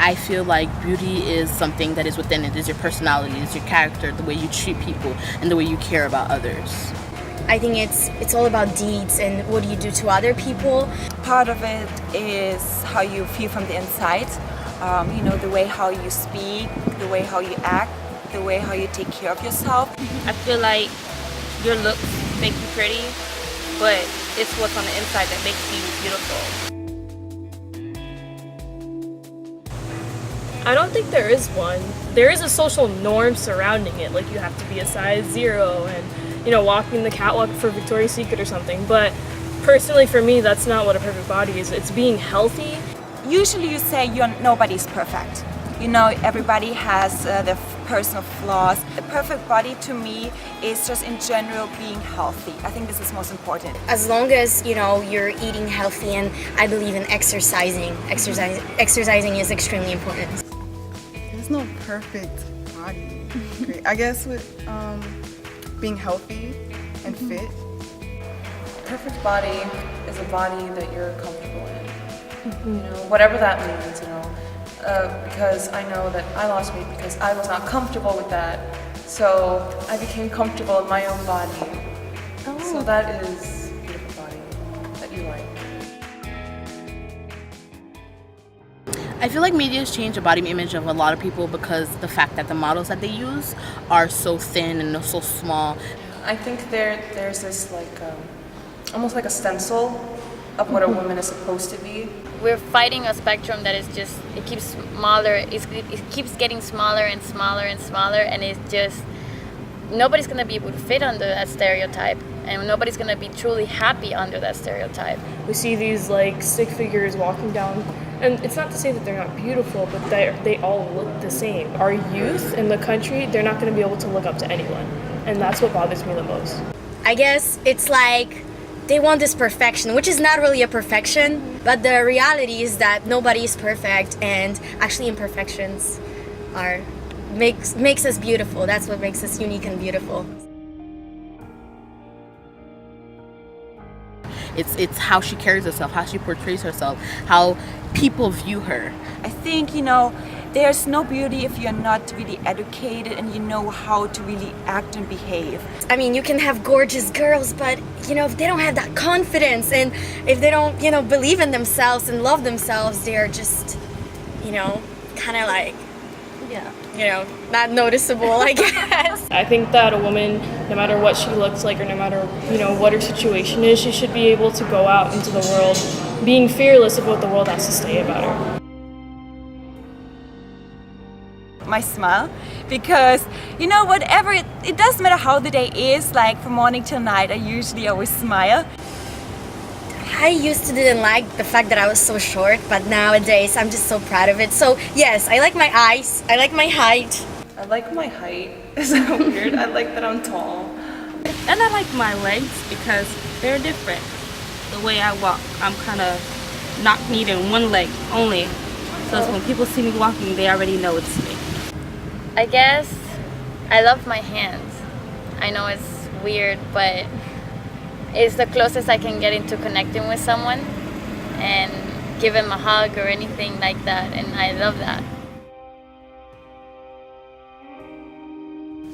I feel like beauty is something that is within it. It's your personality, it's your character, the way you treat people, and the way you care about others. I think it's all about deeds and what do you do to other people. Part of it is how you feel from the inside. The way how you speak, the way how you act, the way how you take care of yourself. I feel like your looks make you pretty, but it's what's on the inside that makes you beautiful. I don't think there is one. There is a social norm surrounding it, like you have to be a size 0 and, walking the catwalk for Victoria's Secret or something. But personally for me, that's not what a perfect body is. It's being healthy. Usually you say nobody's perfect. Everybody has their personal flaws. The perfect body to me is just in general being healthy. I think this is most important. As long as, you're eating healthy, and I believe in exercising. Exercising is extremely important. There's no perfect body. Great. I guess with being healthy and fit. Perfect body is a body that you're comfortable in. Whatever that means, because I know that I lost weight because I was not comfortable with that. So I became comfortable in my own body. Oh. So that is a beautiful body that you like. I feel like media has changed the body image of a lot of people because the fact that the models that they use are so thin and so small. I think there's this almost like a stencil of what a woman is supposed to be. We're fighting a spectrum that is just, it keeps smaller, it keeps getting smaller and smaller and smaller, and it's just, nobody's going to be able to fit under that stereotype, and nobody's going to be truly happy under that stereotype. We see these stick figures walking down, and it's not to say that they're not beautiful, but they all look the same. Our youth in the country, they're not going to be able to look up to anyone, and that's what bothers me the most. I guess it's like they want this perfection, which is not really a perfection, but the reality is that nobody is perfect, and actually imperfections makes us beautiful. That's what makes us unique and beautiful. It's how she carries herself, how she portrays herself, how people view her. I think, there's no beauty if you're not really educated and you know how to really act and behave. I mean, you can have gorgeous girls, but, if they don't have that confidence and if they don't, believe in themselves and love themselves, they're just, kind of like, not noticeable, I guess. I think that a woman, no matter what she looks like or no matter, what her situation is, she should be able to go out into the world being fearless of what the world has to say about her. My smile, because whatever it doesn't matter how the day is, like from morning till night, I usually always smile. I used to didn't like the fact that I was so short, but nowadays I'm just so proud of it. So yes, I like my eyes, I like my height. I like my height. Is that weird? I like that I'm tall. And I like my legs because they're different. The way I walk, I'm kind of knock-kneed in one leg only. So when people see me walking, they already know it's me. I guess I love my hands. I know it's weird, but it's the closest I can get into connecting with someone and give them a hug or anything like that, and I love that.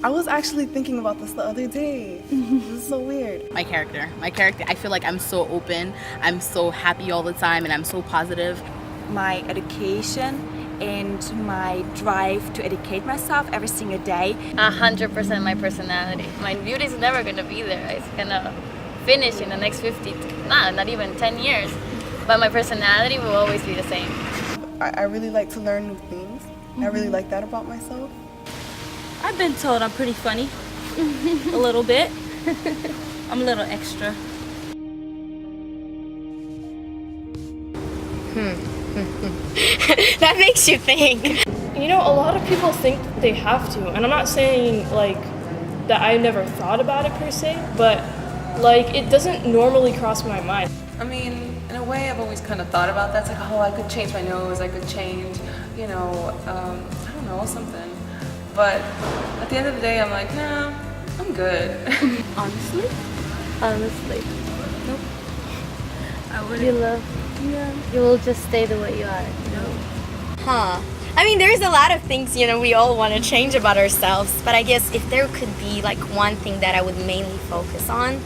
I was actually thinking about this the other day. This is so weird. My character, I feel like I'm so open, I'm so happy all the time, and I'm so positive. My education and my drive to educate myself every single day. 100% my personality. My beauty is never gonna be there. It's gonna finish in the next 50, not even 10 years. But my personality will always be the same. I really like to learn new things. I really like that about myself. I've been told I'm pretty funny. A little bit. I'm a little extra. That makes you think. A lot of people think that they have to, and I'm not saying that I never thought about it per se, but it doesn't normally cross my mind. I mean, in a way, I've always kind of thought about that. It's like, I could change my nose, I could change, I don't know, something. But at the end of the day, I'm like, nah, I'm good. Honestly? Nope. I wouldn't. You will just stay the way you are. Huh. I mean, there's a lot of things, we all want to change about ourselves, but I guess if there could be like one thing that I would mainly focus on,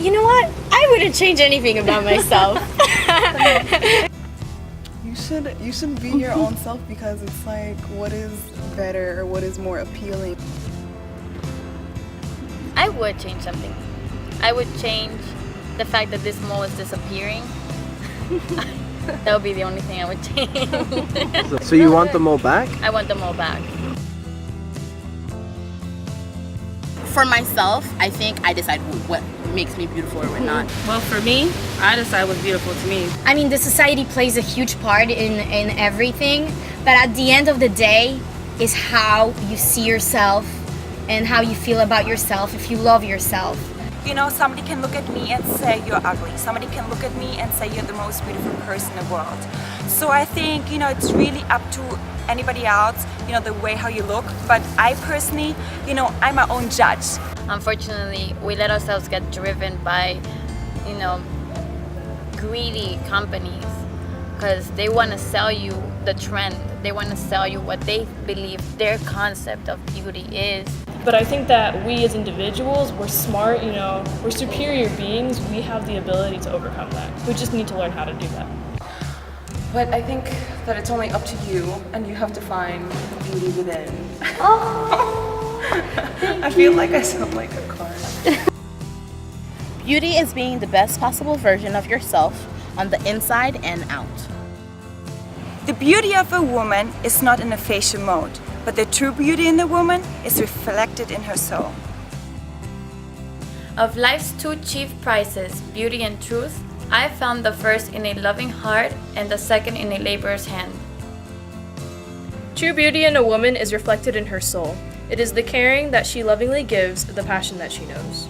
you know what? I wouldn't change anything about myself. You should be your own self, because it's like, what is better or what is more appealing? I would change something. I would change the fact that this mole is disappearing. That would be the only thing I would change. So you want the mole back? I want the mole back. For myself, I think I decide what makes me beautiful or what not. Well, for me, I decide what's beautiful to me. I mean, the society plays a huge part in everything, but at the end of the day, is how you see yourself and how you feel about yourself if you love yourself. Somebody can look at me and say you're ugly. Somebody can look at me and say you're the most beautiful person in the world. So I think, it's really up to anybody else, the way how you look. But I personally, I'm my own judge. Unfortunately, we let ourselves get driven by, greedy companies, because they want to sell you the trend. They want to sell you what they believe their concept of beauty is. But I think that we as individuals, we're smart, we're superior beings. We have the ability to overcome that. We just need to learn how to do that. But I think that it's only up to you, and you have to find beauty within. I feel like I sound like a card. Beauty is being the best possible version of yourself on the inside and out. The beauty of a woman is not in a facial mode, but the true beauty in the woman is reflected in her soul. Of life's two chief prizes, beauty and truth, I found the first in a loving heart and the second in a laborer's hand. True beauty in a woman is reflected in her soul. It is the caring that she lovingly gives, the passion that she knows.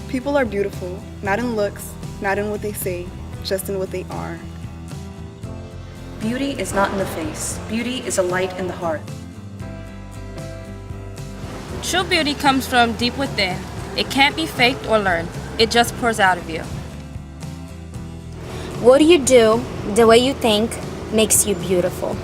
People are beautiful, not in looks, not in what they say, just in what they are. Beauty is not in the face. Beauty is a light in the heart. True beauty comes from deep within. It can't be faked or learned. It just pours out of you. What you do, the way you think, makes you beautiful.